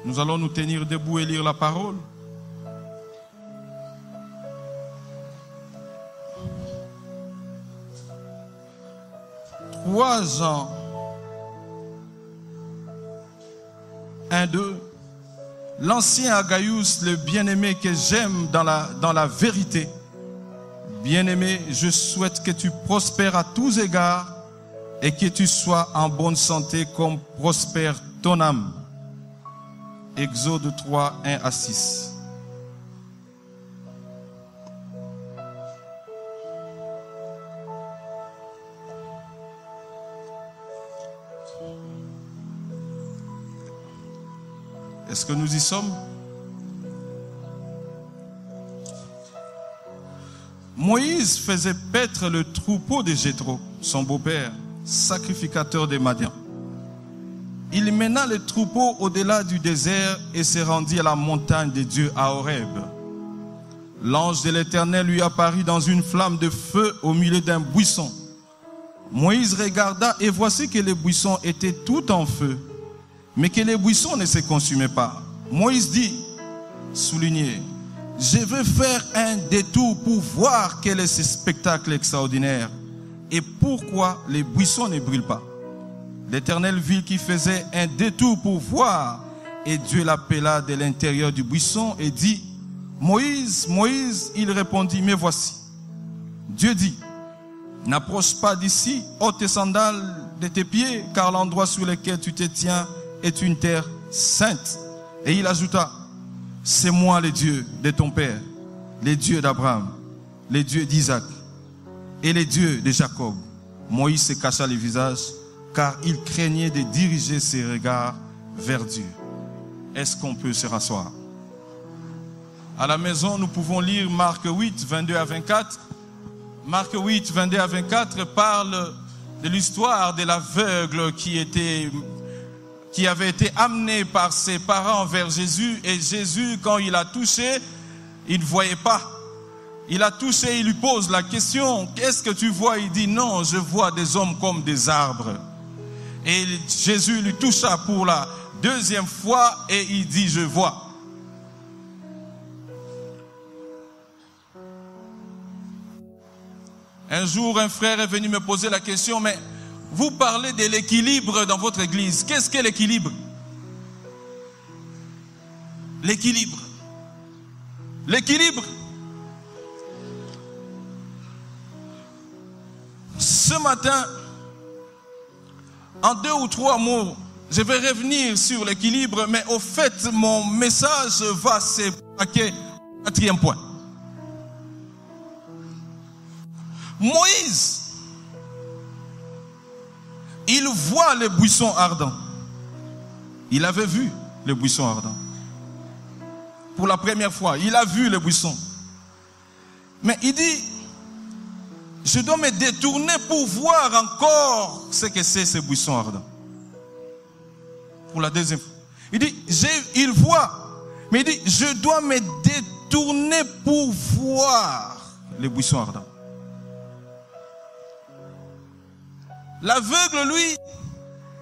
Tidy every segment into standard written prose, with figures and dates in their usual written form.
Nous allons nous tenir debout et lire la parole. Jean 1, 2. L'ancien Agaius, le bien-aimé que j'aime dans la vérité. Bien-aimé, je souhaite que tu prospères à tous égards et que tu sois en bonne santé comme prospère ton âme. Exode 3, 1 à 6. Est-ce que nous y sommes? Moïse faisait paître le troupeau de Jéthro, son beau-père, sacrificateur des Madians. Il mena le troupeau au-delà du désert et se rendit à la montagne de Dieu à Horeb. L'ange de l'Éternel lui apparut dans une flamme de feu au milieu d'un buisson. Moïse regarda et voici que le buisson était tout en feu, mais que le buisson ne se consumait pas. Moïse dit, souligné, je veux faire un détour pour voir quel est ce spectacle extraordinaire et pourquoi les buissons ne brûlent pas. L'Éternel vit qu'il faisait un détour pour voir et Dieu l'appela de l'intérieur du buisson et dit, Moïse, Moïse, il répondit, me voici. Dieu dit, n'approche pas d'ici, ôte tes sandales de tes pieds, car l'endroit sur lequel tu te tiens est une terre sainte. Et il ajouta, c'est moi le Dieu de ton père, le Dieu d'Abraham, le Dieu d'Isaac et le Dieu de Jacob. Moïse se cacha le visage, car il craignait de diriger ses regards vers Dieu. Est-ce qu'on peut se rasseoir? À la maison, nous pouvons lire Marc 8, 22 à 24. Marc 8, 22 à 24 parle de l'histoire de l'aveugle qui avait été amené par ses parents vers Jésus. Et Jésus, quand il a touché, il ne voyait pas. Il a touché, il lui pose la question, qu'est-ce que tu vois? Il dit, non, je vois des hommes comme des arbres. Et Jésus lui toucha pour la deuxième fois et il dit, je vois. Un jour, un frère est venu me poser la question, mais vous parlez de l'équilibre dans votre église. Qu'est-ce qu'est l'équilibre? L'équilibre. L'équilibre. Ce matin, en 2 ou 3 mots, je vais revenir sur l'équilibre, mais au fait, mon message va se braquer au 4e point. Moïse, il voit le buisson ardent. Il avait vu le buisson ardent. Pour la première fois, il a vu le buisson. Mais il dit, je dois me détourner pour voir encore ce que c'est ce buisson ardent. Pour la deuxième fois. Il dit, il voit, mais il dit, je dois me détourner pour voir le buisson ardent. L'aveugle, lui,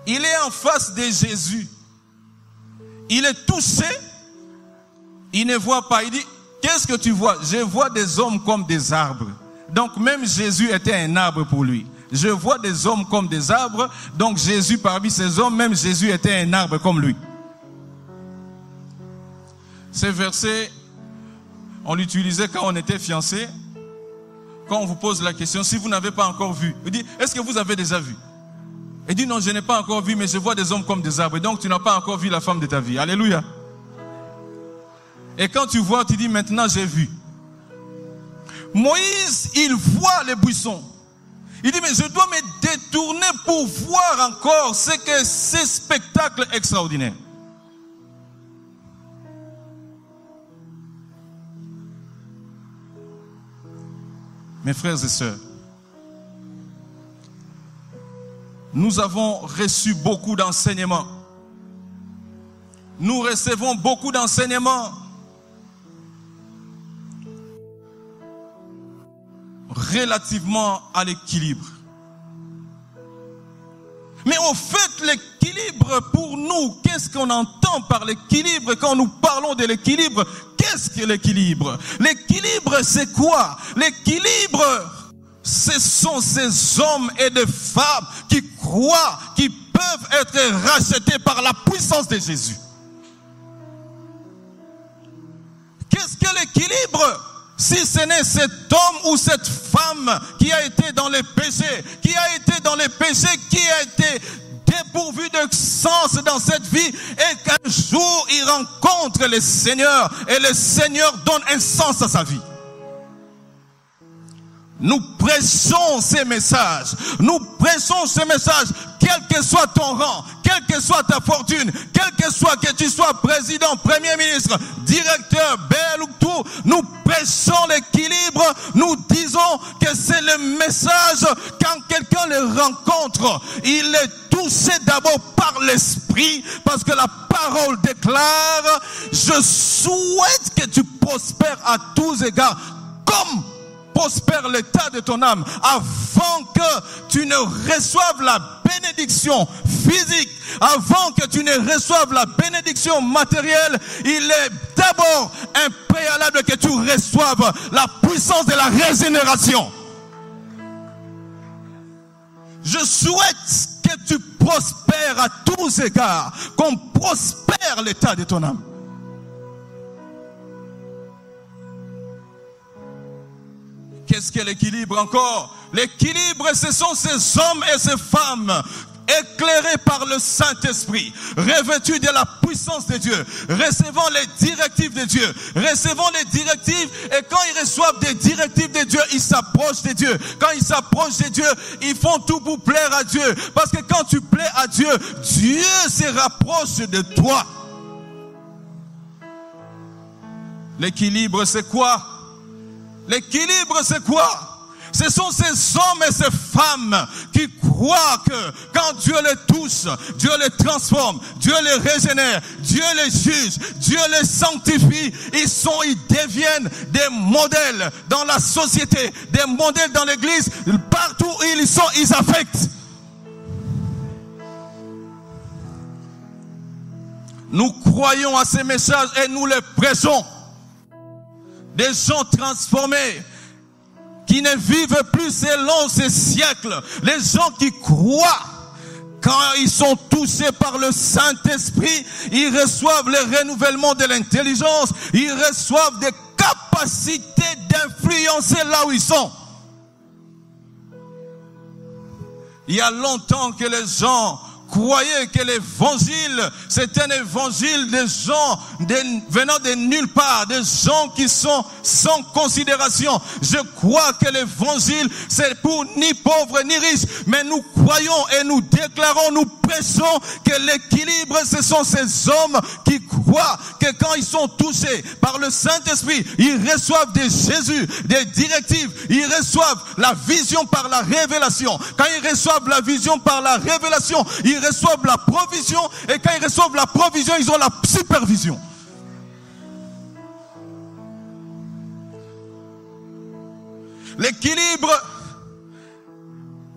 il est en face de Jésus. Il est touché. Il ne voit pas. Il dit, qu'est-ce que tu vois? Je vois des hommes comme des arbres. Donc même Jésus était un arbre pour lui. Je vois des hommes comme des arbres. Donc Jésus parmi ces hommes, même Jésus était un arbre comme lui. Ces versets, on l'utilisait quand on était fiancés. Quand on vous pose la question, si vous n'avez pas encore vu, il dit, est-ce que vous avez déjà vu? Il dit, non, je n'ai pas encore vu, mais je vois des hommes comme des arbres. Donc, tu n'as pas encore vu la femme de ta vie. Alléluia. Et quand tu vois, tu dis, maintenant, j'ai vu. Moïse, il voit les buissons. Il dit, mais je dois me détourner pour voir encore ce que c'est spectacle extraordinaire. Mes frères et sœurs, nous avons reçu beaucoup d'enseignements. Nous recevons beaucoup d'enseignements relativement à l'équilibre. Mais au fait, l'équilibre pour nous, qu'est-ce qu'on entend par l'équilibre quand nous parlons de l'équilibre? Qu'est-ce que l'équilibre? L'équilibre, c'est quoi? L'équilibre, ce sont ces hommes et des femmes qui croient, qui peuvent être rachetés par la puissance de Jésus. Qu'est-ce que l'équilibre? Si ce n'est cet homme ou cette femme qui a été dans les péchés, qui a été dépourvu de sens dans cette vie, et qu'un jour il rencontre le Seigneur, et le Seigneur donne un sens à sa vie. Nous prêchons ces messages. Nous prêchons ces messages, quel que soit ton rang, quelle que soit ta fortune, quel que soit que tu sois président, premier ministre, directeur, bel ou tout, nous prêchons l'équilibre. Nous disons que c'est le message. Quand quelqu'un le rencontre, il est touché d'abord par l'esprit, parce que la parole déclare: je souhaite que tu prospères à tous égards, comme prospère l'état de ton âme, avant que tu ne reçoives la bénédiction physique, avant que tu ne reçoives la bénédiction matérielle. Il est d'abord un préalable que tu reçoives la puissance de la régénération. Je souhaite que tu prospères à tous égards, qu'on prospère l'état de ton âme. Qu'est-ce que l'équilibre encore? L'équilibre, ce sont ces hommes et ces femmes éclairés par le Saint-Esprit, revêtus de la puissance de Dieu, recevant les directives de Dieu, recevant les directives, et quand ils reçoivent des directives de Dieu, ils s'approchent de Dieu. Quand ils s'approchent de Dieu, ils font tout pour plaire à Dieu. Parce que quand tu plais à Dieu, Dieu se rapproche de toi. L'équilibre, c'est quoi? L'équilibre, c'est quoi? Ce sont ces hommes et ces femmes qui croient que quand Dieu les touche, Dieu les transforme, Dieu les régénère, Dieu les juge, Dieu les sanctifie. Ils deviennent des modèles dans la société, des modèles dans l'église. Partout où ils sont, ils affectent. Nous croyons à ces messages et nous les prêchons. Des gens transformés, qui ne vivent plus selon ces siècles. Les gens qui croient, quand ils sont touchés par le Saint-Esprit, ils reçoivent le renouvellement de l'intelligence, ils reçoivent des capacités d'influencer là où ils sont. Il y a longtemps que les gens croyaient que l'évangile, c'est un évangile des gens venant de nulle part, des gens qui sont sans considération. Je crois que l'évangile, c'est pour ni pauvres ni riches, mais nous croyons et nous déclarons, nous prêchons que l'équilibre, ce sont ces hommes qui croient que quand ils sont touchés par le Saint-Esprit, ils reçoivent de Jésus des directives, ils reçoivent la vision par la révélation. Quand ils reçoivent la vision par la révélation, ils reçoivent la provision, et quand ils reçoivent la provision, ils ont la supervision. L'équilibre,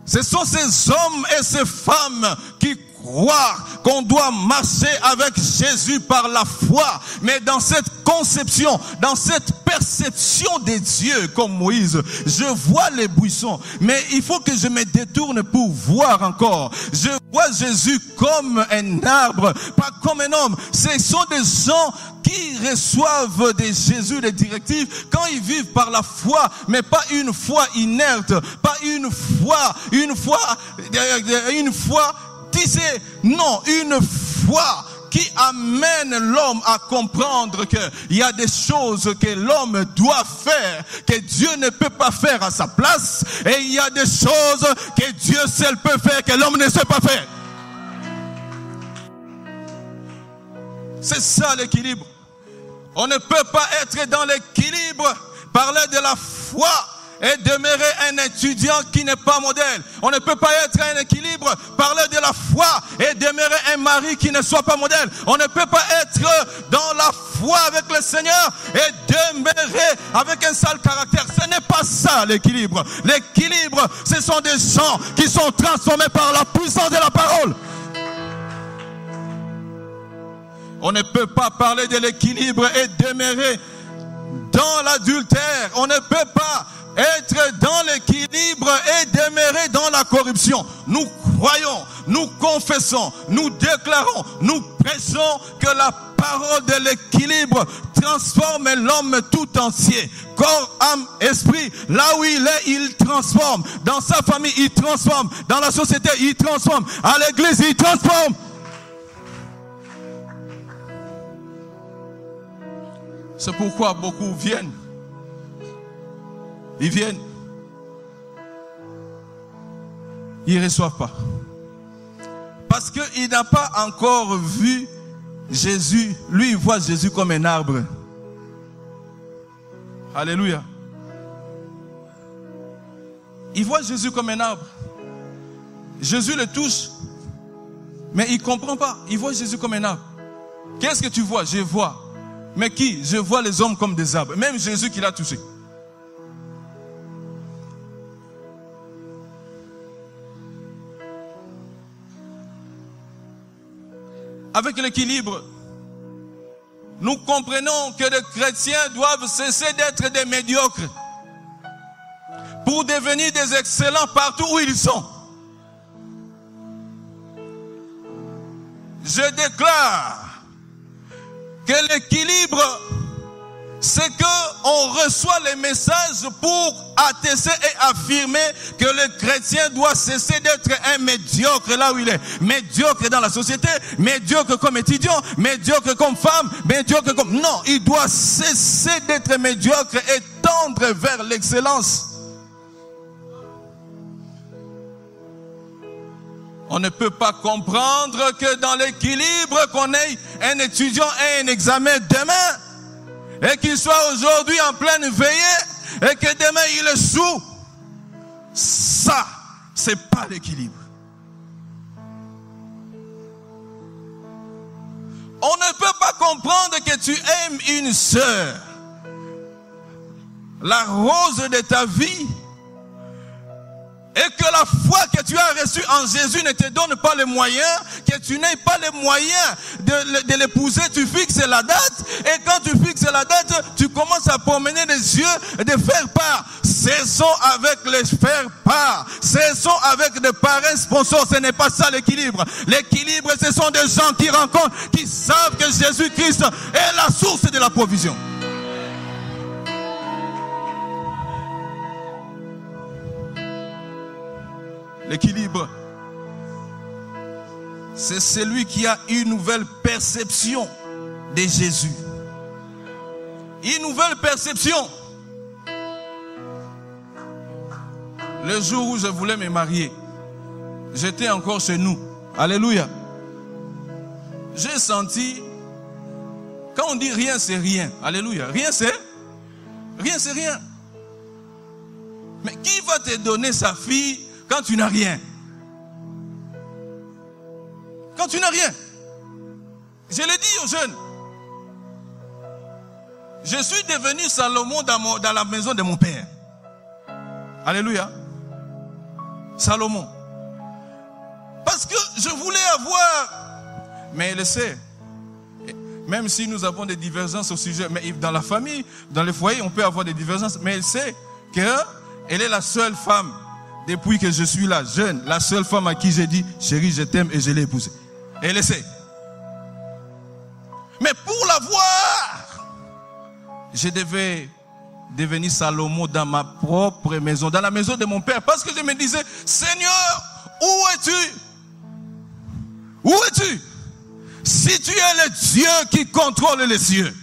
ce sont ces hommes et ces femmes qui croient qu'on doit marcher avec Jésus par la foi, mais dans cette conception, dans cette perception de Dieu, comme Moïse, je vois les buissons, mais il faut que je me détourne pour voir encore. Je vois Jésus comme un arbre, pas comme un homme. Ce sont des gens qui reçoivent de Jésus des directives quand ils vivent par la foi, mais pas une foi inerte, pas une foi, disait non, une foi qui amène l'homme à comprendre qu'il y a des choses que l'homme doit faire, que Dieu ne peut pas faire à sa place, et il y a des choses que Dieu seul peut faire, que l'homme ne sait pas faire. C'est ça l'équilibre. On ne peut pas être dans l'équilibre, parler de la foi et demeurer un étudiant qui n'est pas modèle. On ne peut pas être un équilibre, parler de la foi et demeurer un mari qui ne soit pas modèle. On ne peut pas être dans la foi avec le Seigneur et demeurer avec un sale caractère. Ce n'est pas ça l'équilibre. L'équilibre, ce sont des gens qui sont transformés par la puissance de la parole. On ne peut pas parler de l'équilibre et demeurer dans l'adultère. On ne peut pas être dans l'équilibre et demeurer dans la corruption. Nous croyons, nous confessons, nous déclarons, nous prêchons que la parole de l'équilibre transforme l'homme tout entier. Corps, âme, esprit. Là où il est, il transforme. Dans sa famille, il transforme. Dans la société, il transforme. À l'église, il transforme. C'est pourquoi beaucoup viennent. Ils viennent. Ils ne reçoivent pas. Parce qu'il n'a pas encore vu Jésus. Lui, il voit Jésus comme un arbre. Alléluia. Il voit Jésus comme un arbre. Jésus le touche. Mais il ne comprend pas. Il voit Jésus comme un arbre. Qu'est-ce que tu vois? Je vois. Mais qui? Je vois les hommes comme des arbres. Même Jésus qui l'a touché. Avec l'équilibre, nous comprenons que les chrétiens doivent cesser d'être des médiocres pour devenir des excellents partout où ils sont. Je déclare que l'équilibre, c'est qu'on reçoit les messages pour attester et affirmer que le chrétien doit cesser d'être un médiocre là où il est. Médiocre dans la société, médiocre comme étudiant, médiocre comme femme, médiocre comme... Non, il doit cesser d'être médiocre et tendre vers l'excellence. On ne peut pas comprendre que dans l'équilibre qu'on ait un étudiant et un examen demain et qu'il soit aujourd'hui en pleine veillée et que demain il échoue. Ça, c'est pas l'équilibre. On ne peut pas comprendre que tu aimes une sœur, la rose de ta vie, et que la foi que tu as reçue en Jésus ne te donne pas les moyens, que tu n'aies pas les moyens de l'épouser, tu fixes la date, et quand tu fixes la date, tu commences à promener les yeux et de faire part. Cessons avec les faire part. Cessons avec des parrains sponsors. Ce n'est pas ça l'équilibre. L'équilibre, ce sont des gens qui rencontrent, qui savent que Jésus-Christ est la source de la provision. L'équilibre, c'est celui qui a une nouvelle perception de Jésus. Une nouvelle perception. Le jour où je voulais me marier, j'étais encore chez nous. Alléluia. J'ai senti, quand on dit rien, c'est rien. Alléluia. Rien, c'est rien. Mais qui va te donner sa fille quand tu n'as rien? Quand tu n'as rien. Je l'ai dit aux jeunes. Je suis devenu Salomon dans la maison de mon père. Alléluia. Salomon. Parce que je voulais avoir. Mais elle sait. Même si nous avons des divergences au sujet. Mais dans la famille, dans le foyer, on peut avoir des divergences. Mais elle sait qu'elle est la seule femme. Depuis que je suis là, jeune, la seule femme à qui j'ai dit, chérie, je t'aime, et je l'ai épousée. Et elle sait. Mais pour l'avoir, je devais devenir Salomon dans ma propre maison, dans la maison de mon père, parce que je me disais, Seigneur, où es-tu? Où es-tu? Si tu es le Dieu qui contrôle les cieux.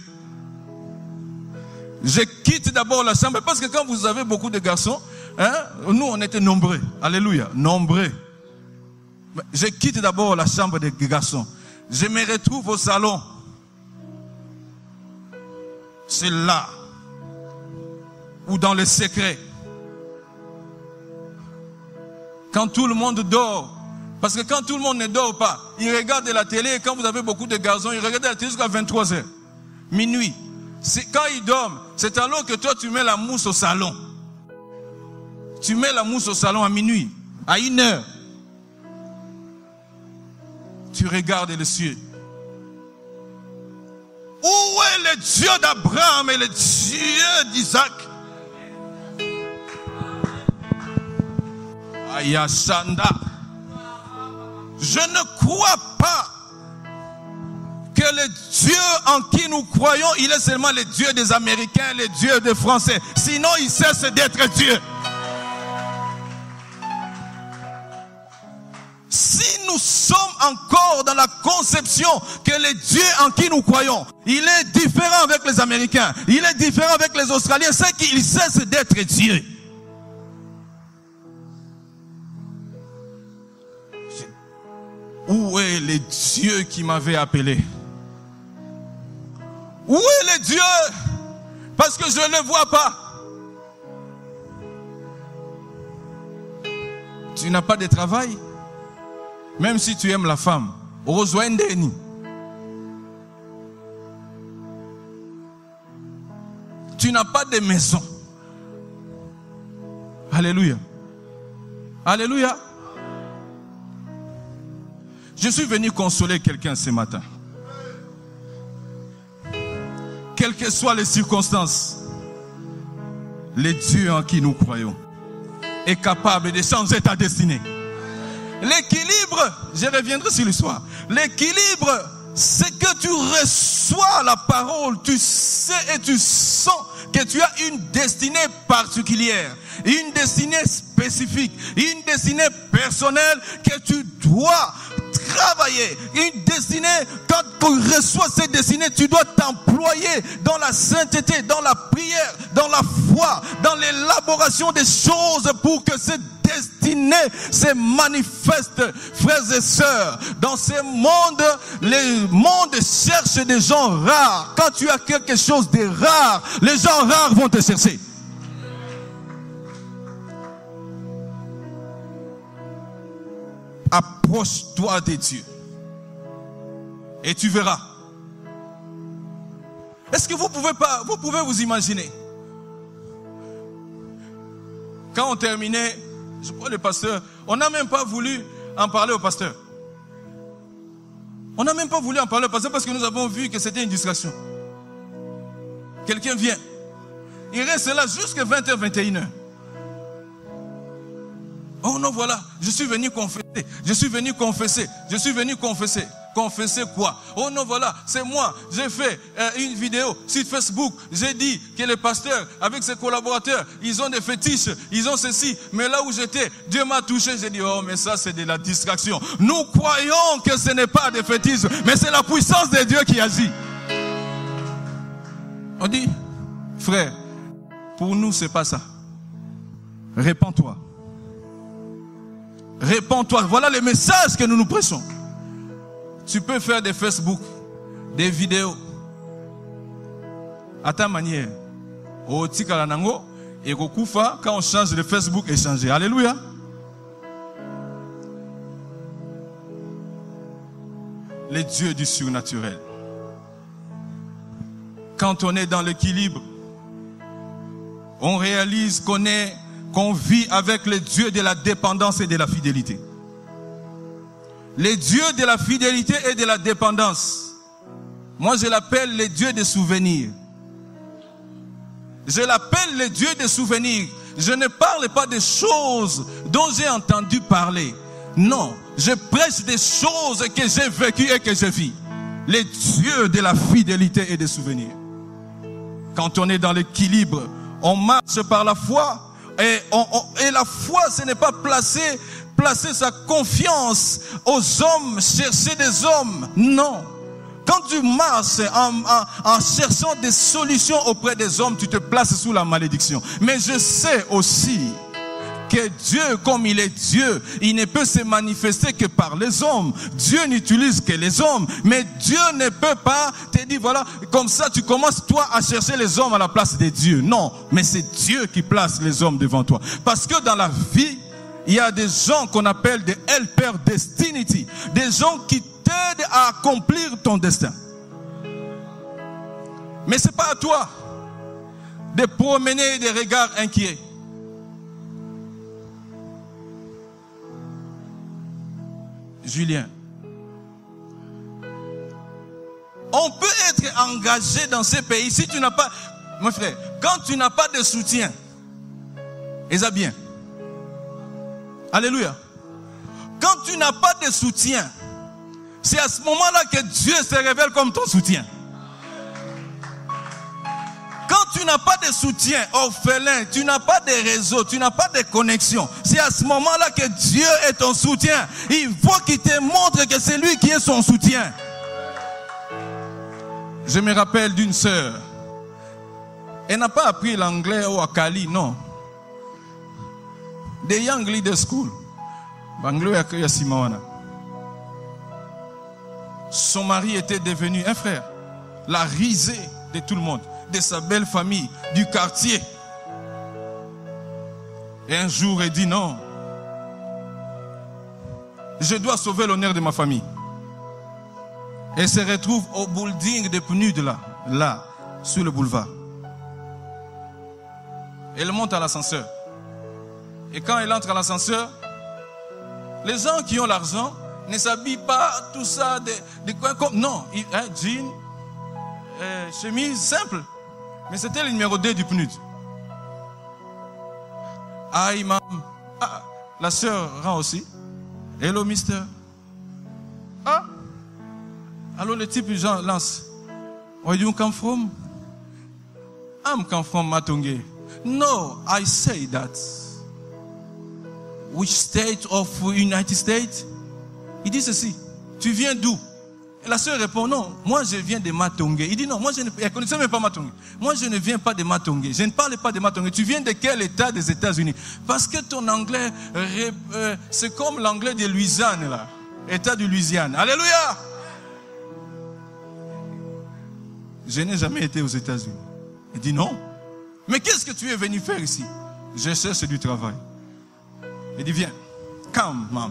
Je quitte d'abord la chambre, parce que quand vous avez beaucoup de garçons, nous on était nombreux, alléluia, nombreux. Je quitte d'abord la chambre des garçons. Je me retrouve au salon. C'est là où dans le secret, Quand tout le monde dort. Parce que quand tout le monde ne dort pas, ils regardent la télé et quand vous avez beaucoup de garçons, ils regardent la télé jusqu'à 23h. Minuit. Quand ils dorment, c'est alors que toi tu mets la mousse au salon. Tu mets la mousse au salon à minuit, à 1h. Tu regardes les cieux. Où est le Dieu d'Abraham et le Dieu d'Isaac? Ayashanda. Je ne crois pas que le Dieu en qui nous croyons, il est seulement le Dieu des Américains, le Dieu des Français. Sinon, il cesse d'être Dieu. Si nous sommes encore dans la conception que le Dieu en qui nous croyons, il est différent avec les Américains, il est différent avec les Australiens, c'est qu'il cesse d'être Dieu. Où est le Dieu qui m'avait appelé? Où est le Dieu? Parce que je ne le vois pas. Tu n'as pas de travail? Même si tu aimes la femme, Roswendeni. Tu n'as pas de maison. Alléluia. Alléluia. Je suis venu consoler quelqu'un ce matin. Quelles que soient les circonstances, le Dieu en qui nous croyons est capable de changer ta destinée. L'équilibre, je reviendrai sur l'histoire. L'équilibre, c'est que tu reçois la parole, tu sais et tu sens que tu as une destinée particulière, une destinée spécifique, une destinée personnelle que tu dois travailler. Une destinée, quand tu reçois cette destinée, tu dois t'employer dans la sainteté, dans la prière, dans la foi, dans l'élaboration des choses pour que cette destinée se manifeste, frères et sœurs. Dans ce monde, le monde cherche des gens rares. Quand tu as quelque chose de rare, les gens rares vont te chercher. Approche-toi de Dieu et tu verras. Est-ce que vous pouvez vous imaginer quand on terminait, je crois le pasteur, on n'a même pas voulu en parler au pasteur. On n'a même pas voulu en parler au pasteur parce que nous avons vu que c'était une distraction. Quelqu'un vient, il reste là jusqu'à 20h, 21h. Oh non, voilà, je suis venu confesser, je suis venu confesser, je suis venu confesser. Confesser quoi? Oh non, voilà, c'est moi, j'ai fait une vidéo sur Facebook, j'ai dit que les pasteurs, avec ses collaborateurs, ils ont des fétiches, ils ont ceci, mais là où j'étais, Dieu m'a touché, j'ai dit, oh mais ça c'est de la distraction. Nous croyons que ce n'est pas des fétiches, mais c'est la puissance de Dieu qui agit. On dit, frère, pour nous c'est pas ça. Répands-toi. Répands-toi. Voilà le message que nous prêchons. Tu peux faire des Facebook, des vidéos, à ta manière. Au Tikalanango, et au Koufa, quand on change de Facebook, échanger. Alléluia. Les dieux du surnaturel. Quand on est dans l'équilibre, on réalise qu'on vit avec les dieux de la dépendance et de la fidélité. Les dieux de la fidélité et de la dépendance. Moi, je l'appelle les dieux des souvenirs. Je l'appelle les dieux des souvenirs. Je ne parle pas des choses dont j'ai entendu parler. Non, je prêche des choses que j'ai vécues et que je vis. Les dieux de la fidélité et des souvenirs. Quand on est dans l'équilibre, on marche par la foi. Et la foi, ce n'est pas placer sa confiance aux hommes, chercher des hommes. Non. Quand tu marches en cherchant des solutions auprès des hommes, tu te places sous la malédiction. Mais je sais aussi que Dieu, comme il est Dieu, il ne peut se manifester que par les hommes. Dieu n'utilise que les hommes. Mais Dieu ne peut pas te dire, voilà, comme ça tu commences toi à chercher les hommes à la place de Dieu. Non, mais c'est Dieu qui place les hommes devant toi. Parce que dans la vie, il y a des gens qu'on appelle des helper destiny, des gens qui t'aident à accomplir ton destin. Mais c'est pas à toi de promener des regards inquiets. Julien, on peut être engagé dans ces pays si tu n'as pas, mon frère, quand tu n'as pas de soutien, et ça bien. Alléluia. Quand tu n'as pas de soutien, c'est à ce moment-là que Dieu se révèle comme ton soutien. Quand tu n'as pas de soutien, orphelin, tu n'as pas de réseau, tu n'as pas de connexion, c'est à ce moment-là que Dieu est ton soutien. Il faut qu'il te montre que c'est lui qui est son soutien. Je me rappelle d'une sœur. Elle n'a pas appris l'anglais au Akali, non. The Young Leader School. Son mari était devenu un frère, la risée de tout le monde, de sa belle famille, du quartier. Et un jour, elle dit non. Je dois sauver l'honneur de ma famille. Elle se retrouve au building de PNUD là, sur le boulevard. Elle monte à l'ascenseur. Et quand elle entre à l'ascenseur, les gens qui ont l'argent ne s'habillent pas tout ça de quoi comme non, jean, chemise simple. Mais c'était le numéro 2 du PNUD. Aïe, maman. Ah, la sœur rend aussi. Hello, mister. Ah. Alors le type, Jean, lance. Where you come from? I'm come from Matonge. No, I say that. Which state of United States? Il dit ceci. Tu viens d'où? Et la sœur répond, non, moi je viens de Matonge. Il dit non, moi je ne connaissais même pas Matonge. Moi je ne viens pas de Matonge. Je ne parle pas de Matonge. Tu viens de quel état des États-Unis? Parce que ton anglais, c'est comme l'anglais de Louisiane là. État de Louisiane. Alléluia! Je n'ai jamais été aux États-Unis. Il dit non. Mais qu'est-ce que tu es venu faire ici? Je cherche du travail. Il dit viens. Come, maman.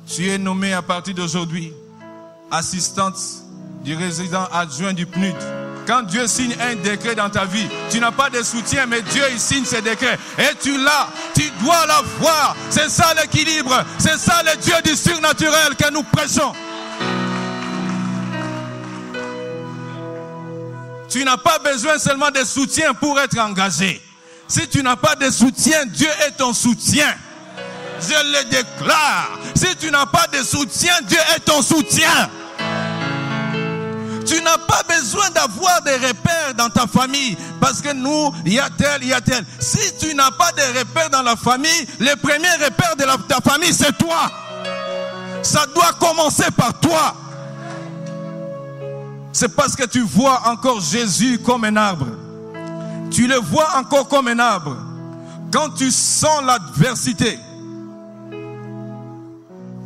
Tu es nommé à partir d'aujourd'hui assistante du résident adjoint du PNUD. Quand Dieu signe un décret dans ta vie, tu n'as pas de soutien, mais Dieu il signe ce décret. Et tu l'as, tu dois l'avoir. C'est ça l'équilibre. C'est ça le Dieu du surnaturel que nous prêchons. Tu n'as pas besoin seulement de soutien pour être engagé. Si tu n'as pas de soutien, Dieu est ton soutien. Je le déclare. Si tu n'as pas de soutien, Dieu est ton soutien. Tu n'as pas besoin d'avoir des repères dans ta famille. Parce que nous, il y a tel. Si tu n'as pas de repères dans la famille, le premier repère de ta famille, c'est toi. Ça doit commencer par toi. C'est parce que tu vois encore Jésus comme un arbre. Tu le vois encore comme un arbre. Quand tu sens l'adversité,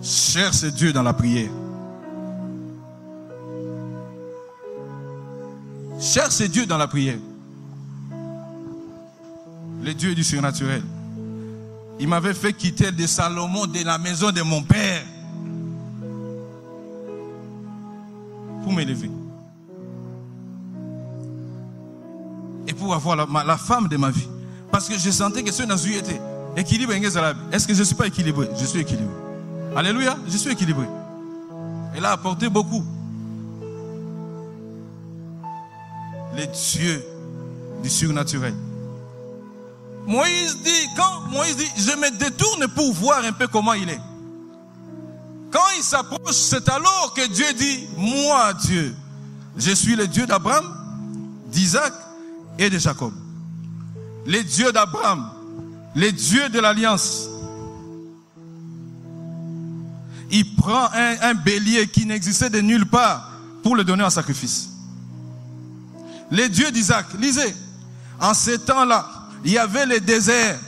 cherche Dieu dans la prière. Cherche Dieu dans la prière. Le Dieu du surnaturel. Il m'avait fait quitter de Salomon de la maison de mon père pour m'élever. Et pour avoir la femme de ma vie. Parce que je sentais que ce Nazu était équilibré. Est-ce que je ne suis pas équilibré? Je suis équilibré. Alléluia, je suis équilibré. Elle a apporté beaucoup. Le Dieu du surnaturel. Quand Moïse dit, je me détourne pour voir un peu comment il est. Quand il s'approche, c'est alors que Dieu dit, moi Dieu, je suis le Dieu d'Abraham, d'Isaac et de Jacob. Les dieux d'Abraham, les dieux de l'alliance. Il prend un bélier qui n'existait de nulle part pour le donner en sacrifice. Les dieux d'Isaac, lisez, en ces temps-là, il y avait le désert.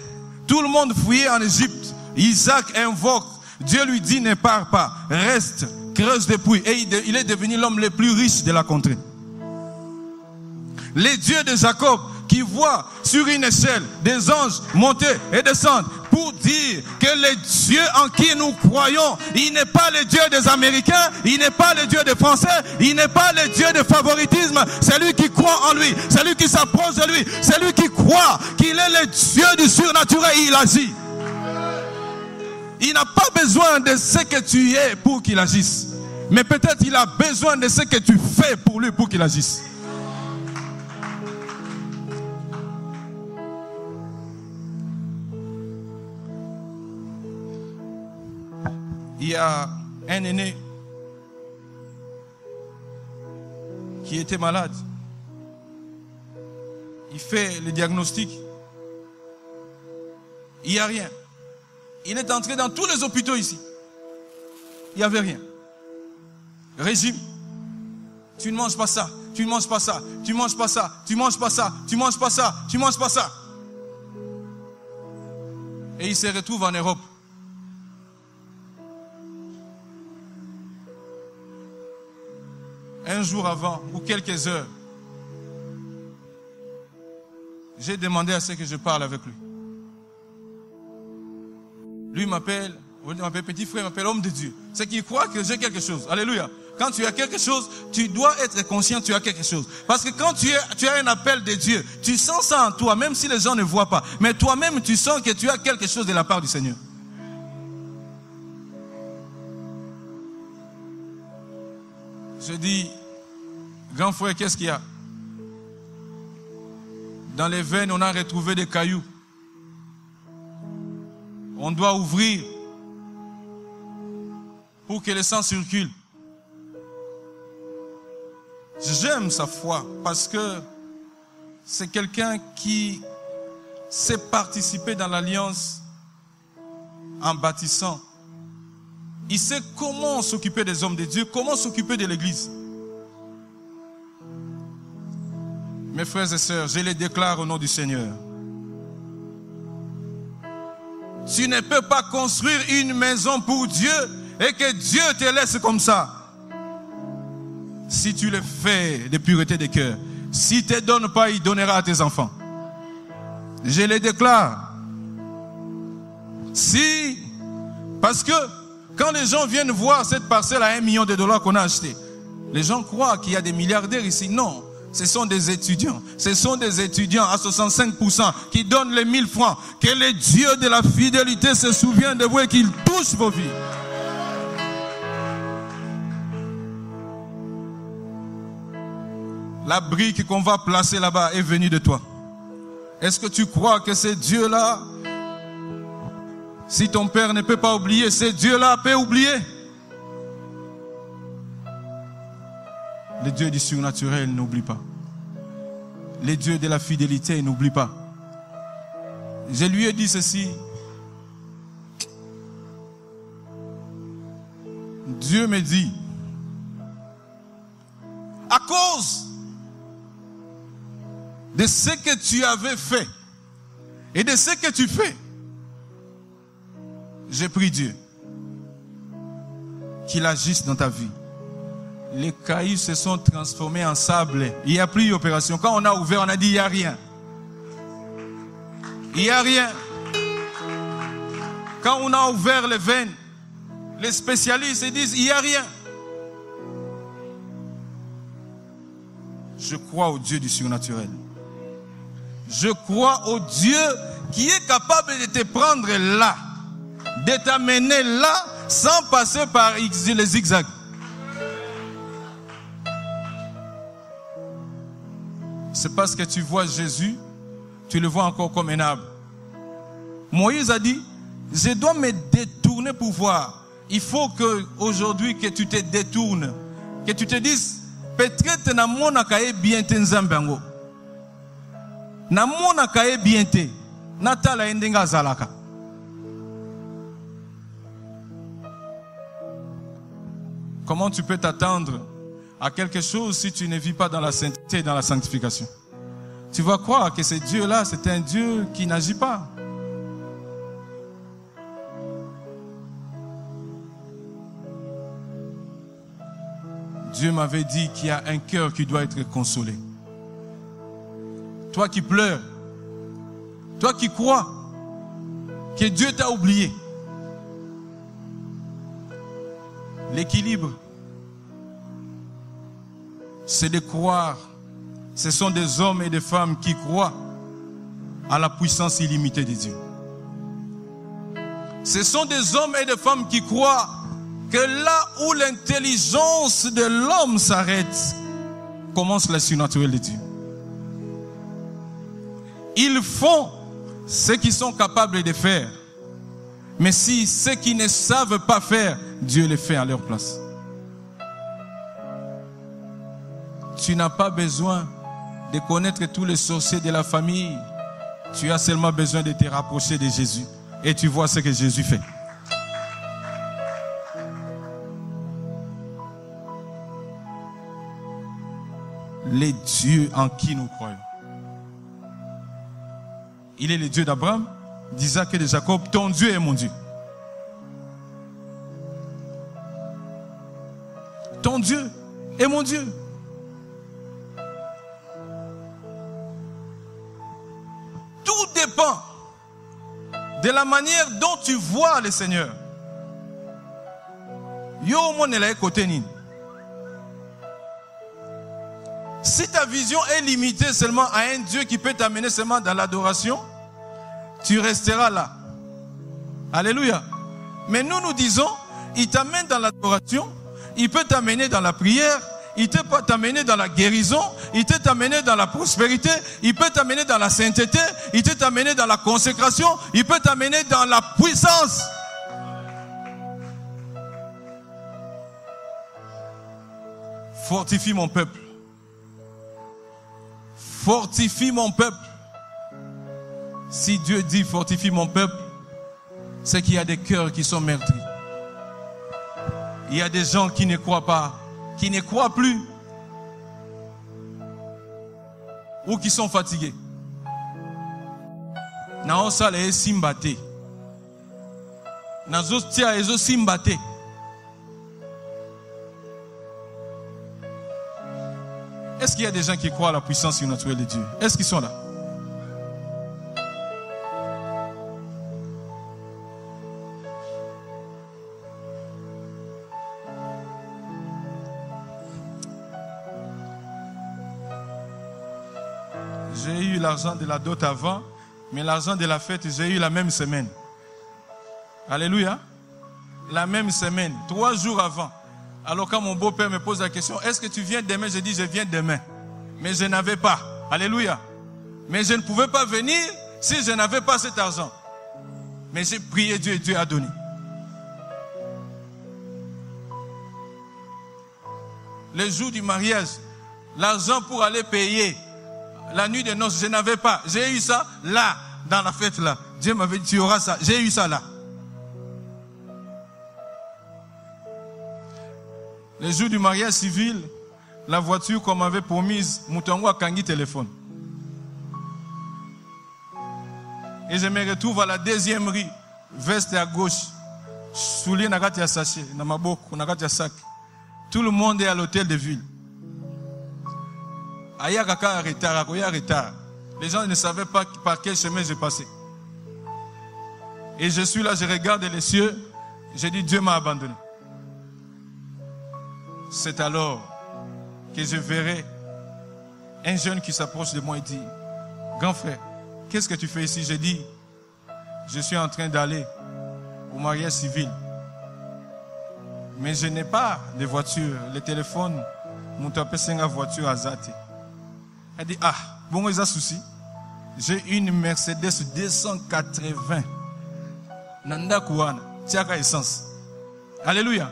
Tout le monde fouillait en Égypte. Isaac invoque. Dieu lui dit, ne pars pas, reste, creuse des puits. Et il est devenu l'homme le plus riche de la contrée. Les dieux de Jacob, qui voit sur une échelle des anges monter et descendre pour dire que le Dieu en qui nous croyons, il n'est pas le Dieu des Américains, il n'est pas le Dieu des Français, il n'est pas le Dieu de favoritisme. C'est lui qui croit en lui, c'est lui qui s'approche de lui, c'est lui qui croit qu'il est le Dieu du surnaturel et il agit. Il n'a pas besoin de ce que tu es pour qu'il agisse. Mais peut-être il a besoin de ce que tu fais pour lui pour qu'il agisse. Il y a un aîné qui était malade. Il fait le diagnostic. Il n'y a rien. Il est entré dans tous les hôpitaux ici. Il n'y avait rien. Régime. Tu ne manges pas ça. Tu ne manges pas ça. Tu ne manges pas ça. Tu ne manges pas ça. Tu ne manges pas ça. Tu ne manges pas ça. Et il se retrouve en Europe. Un jour avant, ou quelques heures, j'ai demandé à ce que je parle avec lui. Lui m'appelle petit frère, m'appelle homme de Dieu. C'est qu'il croit que j'ai quelque chose. Alléluia. Quand tu as quelque chose, tu dois être conscient que tu as quelque chose. Parce que quand tu as un appel de Dieu, tu sens ça en toi, même si les gens ne voient pas. Mais toi-même, tu sens que tu as quelque chose de la part du Seigneur. Je dis, grand frère, qu'est-ce qu'il y a? Dans les veines, on a retrouvé des cailloux. On doit ouvrir pour que le sang circule. J'aime sa foi parce que c'est quelqu'un qui sait participer dans l'alliance en bâtissant. Il sait comment s'occuper des hommes de Dieu, comment s'occuper de l'Église. Mes frères et sœurs, je les déclare au nom du Seigneur. Tu ne peux pas construire une maison pour Dieu et que Dieu te laisse comme ça. Si tu le fais de pureté de cœur, s'il ne te donne pas, il donnera à tes enfants. Je les déclare. Si, parce que quand les gens viennent voir cette parcelle à $1 million qu'on a acheté, les gens croient qu'il y a des milliardaires ici. Non. Ce sont des étudiants. Ce sont des étudiants à 65% qui donnent les 1000 francs. Que le Dieu de la fidélité se souvienne de vous et qu'il touche vos vies. La brique qu'on va placer là-bas est venue de toi. Est-ce que tu crois que ce Dieu-là, si ton père ne peut pas oublier, ce Dieu-là peut oublier? Le Dieu du surnaturel n'oublie pas. Le Dieu de la fidélité n'oublie pas. Je lui ai dit ceci. Dieu me dit, à cause de ce que tu avais fait et de ce que tu fais, j'ai prié Dieu qu'il agisse dans ta vie. Les cailloux se sont transformés en sable. Il n'y a plus d'opération. Quand on a ouvert, on a dit il n'y a rien. Il n'y a rien. Quand on a ouvert les veines, les spécialistes disent il n'y a rien. Je crois au Dieu du surnaturel. Je crois au Dieu qui est capable de te prendre là, de t'amener là, sans passer par les zigzags. C'est parce que tu vois Jésus, tu le vois encore comme un arbre. Moïse a dit, je dois me détourner pour voir. Il faut que aujourd'hui que tu te détournes, que tu te dises, peut-être na mona kae bien te nzambango. Na mona kae bien te, natala endenga zalaka. Comment tu peux t'attendre à quelque chose si tu ne vis pas dans la sainteté et dans la sanctification? Tu vas croire que ce Dieu-là, c'est un Dieu qui n'agit pas. Dieu m'avait dit qu'il y a un cœur qui doit être consolé. Toi qui pleures. Toi qui crois que Dieu t'a oublié. L'équilibre, c'est de croire. Ce sont des hommes et des femmes qui croient à la puissance illimitée de Dieu. Ce sont des hommes et des femmes qui croient que là où l'intelligence de l'homme s'arrête, commence le surnaturel de Dieu. Ils font ce qu'ils sont capables de faire. Mais si ceux qui ne savent pas faire, Dieu les fait à leur place. Tu n'as pas besoin de connaître tous les sorciers de la famille. Tu as seulement besoin de te rapprocher de Jésus. Et tu vois ce que Jésus fait. Les dieux en qui nous croyons. Il est le Dieu d'Abraham, d'Isaac et de Jacob. Ton Dieu est mon Dieu. Ton Dieu est mon Dieu. Tout dépend de la manière dont tu vois le Seigneur. Yo mon est côté nini. Si ta vision est limitée seulement à un Dieu qui peut t'amener seulement dans l'adoration, tu resteras là. Alléluia. Mais nous disons, il t'amène dans l'adoration, il peut t'amener dans la prière, il peut t'amener dans la guérison, il peut t'amener dans la prospérité, il peut t'amener dans la sainteté, il peut t'amener dans la consécration, il peut t'amener dans la puissance. Fortifie mon peuple. Fortifie mon peuple. Si Dieu dit fortifie mon peuple, c'est qu'il y a des cœurs qui sont meurtris. Il y a des gens qui ne croient pas, qui ne croient plus, ou qui sont fatigués. Na osala esimbate. Na zostia ezo simbate. Est-ce qu'il y a des gens qui croient à la puissance surnaturelle de Dieu? Est-ce qu'ils sont là? J'ai eu l'argent de la dot avant, mais l'argent de la fête, j'ai eu la même semaine. Alléluia. La même semaine, 3 jours avant. Alors quand mon beau-père me pose la question, est-ce que tu viens demain? Je dis, je viens demain. Mais je n'avais pas. Alléluia. Mais je ne pouvais pas venir si je n'avais pas cet argent. Mais j'ai prié Dieu et Dieu a donné. Le jour du mariage, l'argent pour aller payer la nuit de noces, je n'avais pas. J'ai eu ça là, dans la fête là. Dieu m'avait dit, tu auras ça. J'ai eu ça là. Le jour du mariage civil, la voiture qu'on m'avait promise, Moutongo a kangi téléphone. Et je me retrouve à la 2e rue, veste à gauche, soulier nagati ya sachet, na maboko, nagati ya sac. Tout le monde est à l'hôtel de ville. Aya kaka retard, akoya retard. Les gens ne savaient pas par quel chemin j'ai passé. Et je suis là, je regarde les cieux, je dis Dieu m'a abandonné. C'est alors que je verrai un jeune qui s'approche de moi et dit, grand frère, qu'est-ce que tu fais ici? J'ai dit, je suis en train d'aller au mariage civil. Mais je n'ai pas de voiture. Le téléphone, mon tapé c'est une voiture à Zati. Elle dit, ah, bon, ils ont souci. J'ai une Mercedes 280. Nanda Kouana, tiaka essence. Alléluia.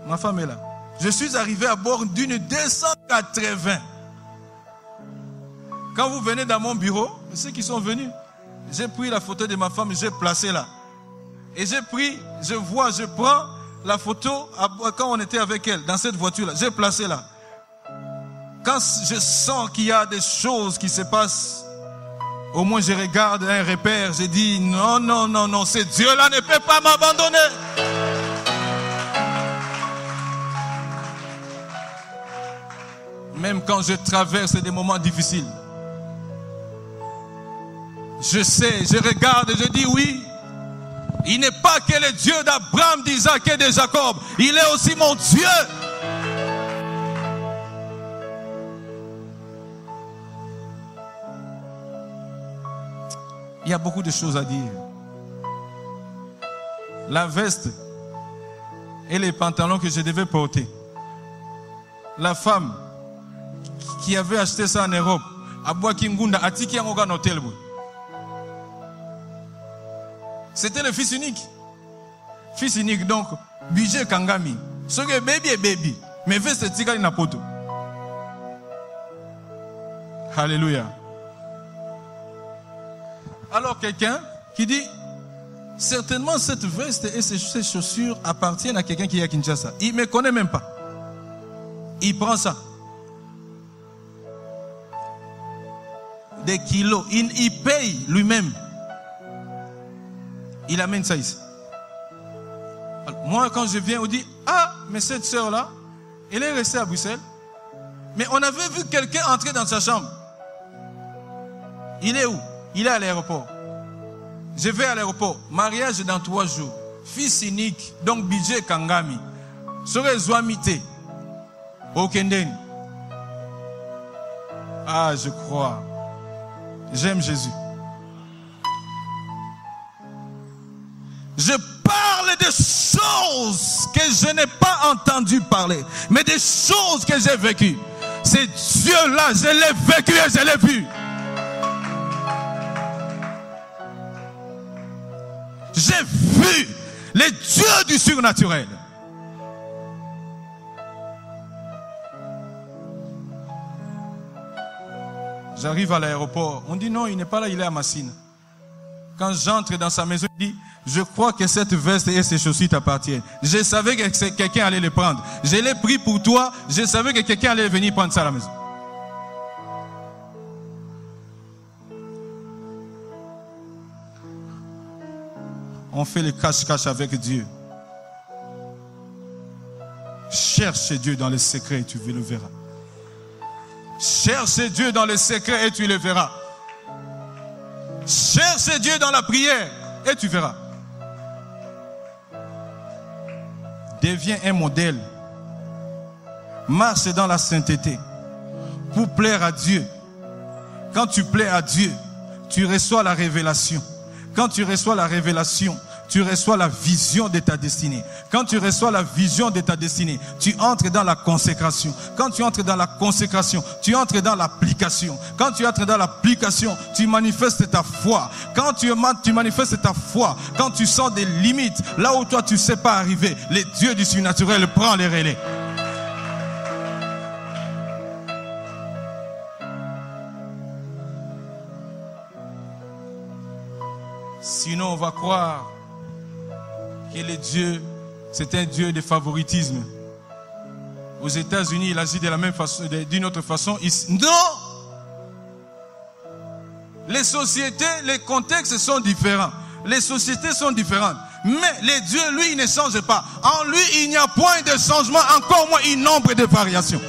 Ma femme est là. Je suis arrivé à bord d'une 280. Quand vous venez dans mon bureau, ceux qui sont venus, j'ai pris la photo de ma femme, j'ai placé là. Et j'ai pris, je prends la photo quand on était avec elle, dans cette voiture-là, j'ai placé là. Quand je sens qu'il y a des choses qui se passent, au moins je regarde un repère, je dis non, non, non, non, ce Dieu-là ne peut pas m'abandonner. Même quand je traverse des moments difficiles, Je sais, je regarde et je dis oui. Il n'est pas que le Dieu d'Abraham, d'Isaac et de Jacob. Il est aussi mon Dieu. Il y a beaucoup de choses à dire. La veste et les pantalons que je devais porter. La femme qui avait acheté ça en Europe, à Boakingunda, à Tiki Angoga Hotel. C'était le fils unique. Fils unique, donc, budget Kangami. Ce que baby est baby. Mais veste Tika Napoto. Alléluia. Alors quelqu'un qui dit, certainement cette veste et ces chaussures appartiennent à quelqu'un qui est à Kinshasa. Il ne me connaît même pas. Il prend ça. Des kilos. Il paye lui-même. Il amène ça ici. Alors, moi, quand je viens, on dit, ah, mais cette sœur-là, elle est restée à Bruxelles. Mais on avait vu quelqu'un entrer dans sa chambre. Il est où? Il est à l'aéroport. Je vais à l'aéroport. Mariage dans 3 jours. Fils unique. Donc budget Kangami. Serait Zouamité. Okenden. Ah, je crois. J'aime Jésus. Je parle des choses que je n'ai pas entendu parler. Mais des choses que j'ai vécues. C'est Dieu-là, je l'ai vécu et je l'ai vu. J'ai vu les dieux du surnaturel. J'arrive à l'aéroport. On dit non, il n'est pas là, il est à Massine. Quand j'entre dans sa maison, il dit, je crois que cette veste et ces chaussures t'appartiennent. Je savais que quelqu'un allait les prendre. Je l'ai pris pour toi. Je savais que quelqu'un allait venir prendre ça à la maison. On fait le cache-cache avec Dieu. Cherche Dieu dans le secret et tu le verras. Cherche Dieu dans le secret et tu le verras. Cherche Dieu dans la prière et tu verras. Deviens un modèle. Marche dans la sainteté pour plaire à Dieu. Quand tu plais à Dieu, tu reçois la révélation. Quand tu reçois la révélation, tu reçois la vision de ta destinée. Quand tu reçois la vision de ta destinée, tu entres dans la consécration. Quand tu entres dans la consécration, tu entres dans l'application. Quand tu entres dans l'application, tu manifestes ta foi. Quand tu manifestes ta foi, quand tu sens des limites, là où toi tu ne sais pas arriver, les dieux du surnaturel prennent les relais. Sinon, on va croire que le Dieu, c'est un Dieu de favoritisme. Aux États-Unis, il agit de la même façon, d'une autre façon. Non! Les sociétés, les contextes sont différents. Les sociétés sont différentes. Mais le Dieu, lui, il ne change pas. En lui, il n'y a point de changement, encore moins un nombre de variations.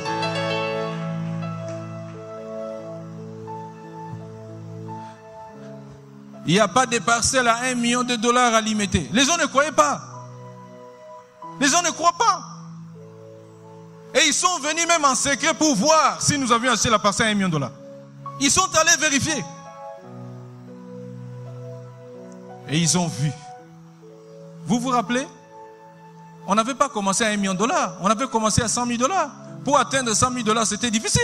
Il n'y a pas de parcelles à $1 million à limiter. Les gens ne croyaient pas. Les gens ne croient pas. Et ils sont venus même en secret pour voir si nous avions acheté la parcelle à $1 million. Ils sont allés vérifier. Et ils ont vu. Vous vous rappelez? On n'avait pas commencé à $1 million. On avait commencé à $100 000. Pour atteindre $100 000, c'était difficile.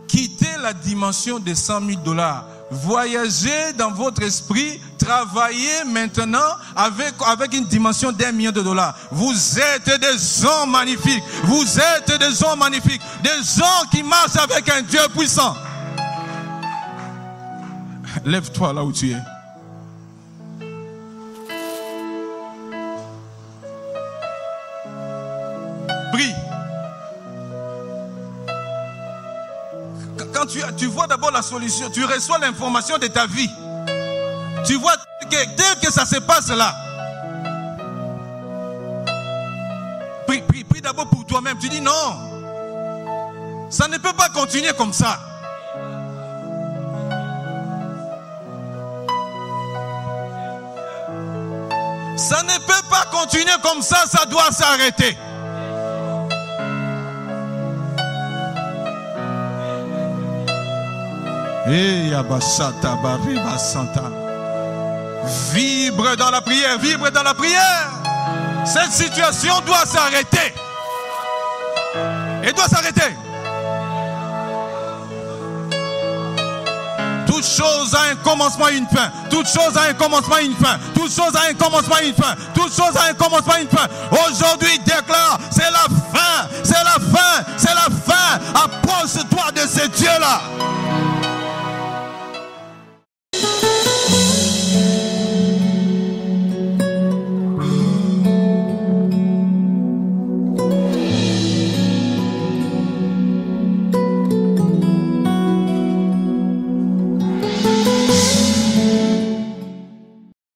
Quittez la dimension des $100 000. Voyagez dans votre esprit. Travaillez maintenant avec une dimension d'1 million de dollars. Vous êtes des hommes magnifiques. Vous êtes des hommes magnifiques. Des gens qui marchent avec un Dieu puissant. Lève-toi là où tu es. Prie. Quand tu vois d'abord la solution, tu reçois l'information de ta vie. Tu vois que dès que ça se passe là, prie d'abord pour toi-même. Tu dis non. Ça ne peut pas continuer comme ça. Ça ne peut pas continuer comme ça, ça doit s'arrêter. Vibre dans la prière, vibre dans la prière. Cette situation doit s'arrêter. Elle doit s'arrêter. Toute chose a un commencement et une fin. Toute chose a un commencement et une fin. Toute chose a un commencement et une fin. Toute chose a un commencement et une fin. Aujourd'hui, déclare, c'est la fin. C'est la fin. C'est la fin. Approche-toi de ce Dieu-là.